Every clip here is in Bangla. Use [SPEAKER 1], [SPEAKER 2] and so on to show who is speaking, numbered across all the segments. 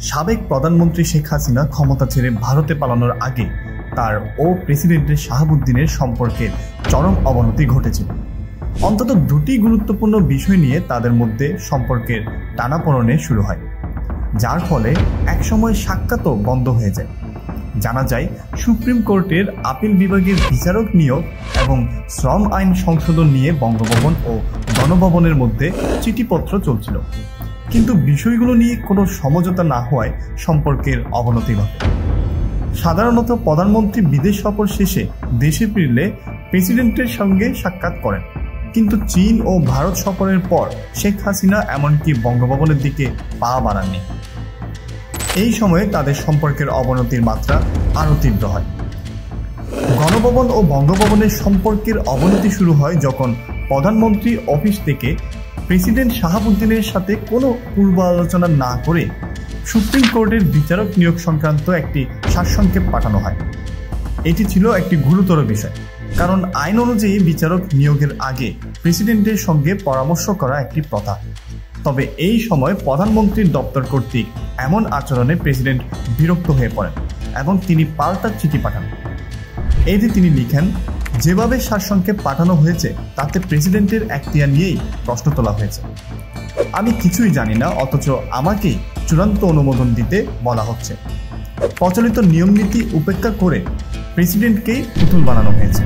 [SPEAKER 1] সাবেক প্রধানমন্ত্রী শেখ হাসিনা ক্ষমতা ছেড়ে ভারতে পালানোর আগে তার ও প্রেসিডেন্টের শাহাবুদ্দিনের সম্পর্কের চরম অবনতি ঘটেছিল। অন্তত দুটি গুরুত্বপূর্ণ বিষয় নিয়ে তাদের মধ্যে সম্পর্কের টানাপোড়েন শুরু হয়, যার ফলে একসময় সাক্ষাৎও বন্ধ হয়ে যায়। জানা যায়, সুপ্রিম কোর্টের আপিল বিভাগের বিচারক নিয়োগ এবং শ্রম আইন সংশোধন নিয়ে বঙ্গভবন ও গণভবনের মধ্যে চিঠিপত্র চলছিল, কিন্তু বিষয়গুলো নিয়ে কোনো সমঝোতা না হওয়ায় সম্পর্কের অবনতি ঘটে। সাধারণত প্রধানমন্ত্রী বিদেশ সফর শেষে দেশে ফিরলে প্রেসিডেন্টের সঙ্গে সাক্ষাৎ করেন, কিন্তু চীন ও ভারত সফরের পর শেখ হাসিনা এমনকি বঙ্গভবনের দিকে পা বাড়াননি। এই সময়ে তাদের সম্পর্কের অবনতির মাত্রা আরও তীব্র হয়। গণভবন ও বঙ্গভবনের সম্পর্কের অবনতি শুরু হয় যখন প্রধানমন্ত্রী অফিস থেকে প্রেসিডেন্ট শাহাবুদ্দিনের সাথে কোনো পূর্ব আলোচনা না করে সুপ্রিম কোর্টের বিচারক নিয়োগ সংক্রান্ত একটি সারসংক্ষেপ পাঠানো হয়। এটি ছিল একটি গুরুতর বিষয়, কারণ আইন অনুযায়ী বিচারক নিয়োগের আগে প্রেসিডেন্টের সঙ্গে পরামর্শ করা একটি প্রথা। তবে এই সময় প্রধানমন্ত্রীর দপ্তর কর্তৃক এমন আচরণে প্রেসিডেন্ট বিরক্ত হয়ে পড়েন এবং তিনি পাল্টা চিঠি পাঠান। এতে তিনি লিখেন, যেভাবে সারসংক্ষেপ পাঠানো হয়েছে তাতে প্রেসিডেন্টের এখতিয়ার নিয়েই প্রশ্ন তোলা হয়েছে। আমি কিছুই জানি না, অথচ আমাকেই চূড়ান্ত অনুমোদন দিতে বলা হচ্ছে। প্রচলিত নিয়মনীতি উপেক্ষা করে প্রেসিডেন্টকেই পুতুল বানানো হয়েছে।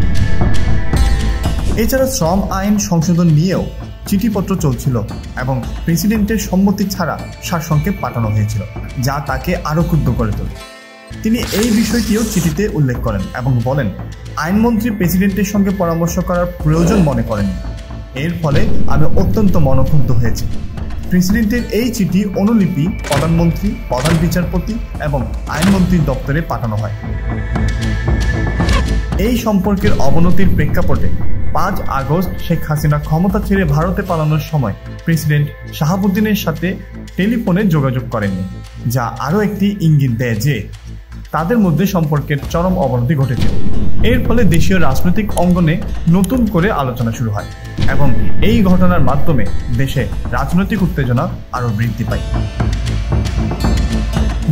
[SPEAKER 1] এছাড়া শ্রম আইন সংশোধন নিয়েও চিঠিপত্র চলছিল এবং প্রেসিডেন্টের সম্মতি ছাড়া সারসংক্ষেপ পাঠানো হয়েছিল, যা তাকে আরও ক্ষুব্ধ করে তোলে। তিনি এই বিষয়টিও চিঠিতে উল্লেখ করেন এবং বলেন, আইনমন্ত্রী প্রেসিডেন্টের সঙ্গে পরামর্শ করার প্রয়োজন মনে করেননি। এর ফলে আমি অত্যন্ত মনক্ষুব্ধ হয়েছি। প্রেসিডেন্টের এই চিঠি অনুলিপি প্রধানমন্ত্রী, প্রধান বিচারপতি এবং আইনমন্ত্রীর দপ্তরে পাঠানো হয়। এই সম্পর্কের অবনতির প্রেক্ষাপটে 5 আগস্ট শেখ হাসিনা ক্ষমতা ছেড়ে ভারতে পালানোর সময় প্রেসিডেন্ট শাহাবুদ্দিনের সাথে টেলিফোনে যোগাযোগ করেননি, যা আরও একটি ইঙ্গিত দেয় যে তাদের মধ্যে সম্পর্কের চরম অবনতি ঘটেছিল। এর ফলে দেশীয় রাজনৈতিক অঙ্গনে নতুন করে আলোচনা শুরু হয় এবং এই ঘটনার মাধ্যমে দেশে রাজনৈতিক উত্তেজনা আরও বৃদ্ধি পায়।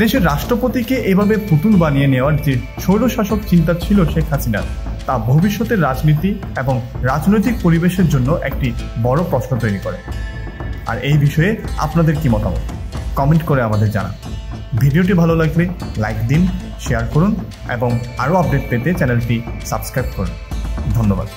[SPEAKER 1] দেশের রাষ্ট্রপতিকে এভাবে পুতুল বানিয়ে নেওয়ার যে স্বৈরশাসক চিন্তা ছিল শেখ হাসিনার, তা ভবিষ্যতের রাজনীতি এবং রাজনৈতিক পরিবেশের জন্য একটি বড় প্রশ্ন তৈরি করে। আর এই বিষয়ে আপনাদের কি মতামত কমেন্ট করে আমাদের জানান। ভিডিওটি ভালো লাগলে লাইক দিন, শেয়ার করুন এবং আরও আপডেট পেতে চ্যানেলটি সাবস্ক্রাইব করুন। ধন্যবাদ।